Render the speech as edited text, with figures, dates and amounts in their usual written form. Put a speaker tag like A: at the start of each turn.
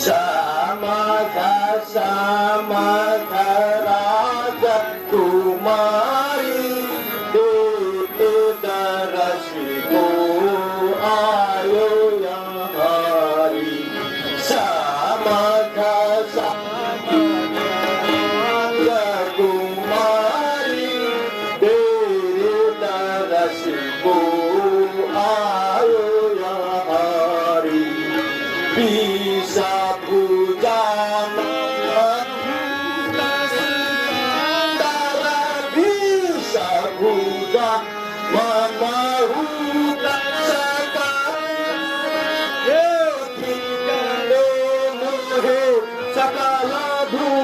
A: sama raja kumari darasiku ayo yang hari sama raja kumari darasiku ayo yang hari bisa puja Buddha Mamahuta Saka Yotikalo Muhe Sakala Dhu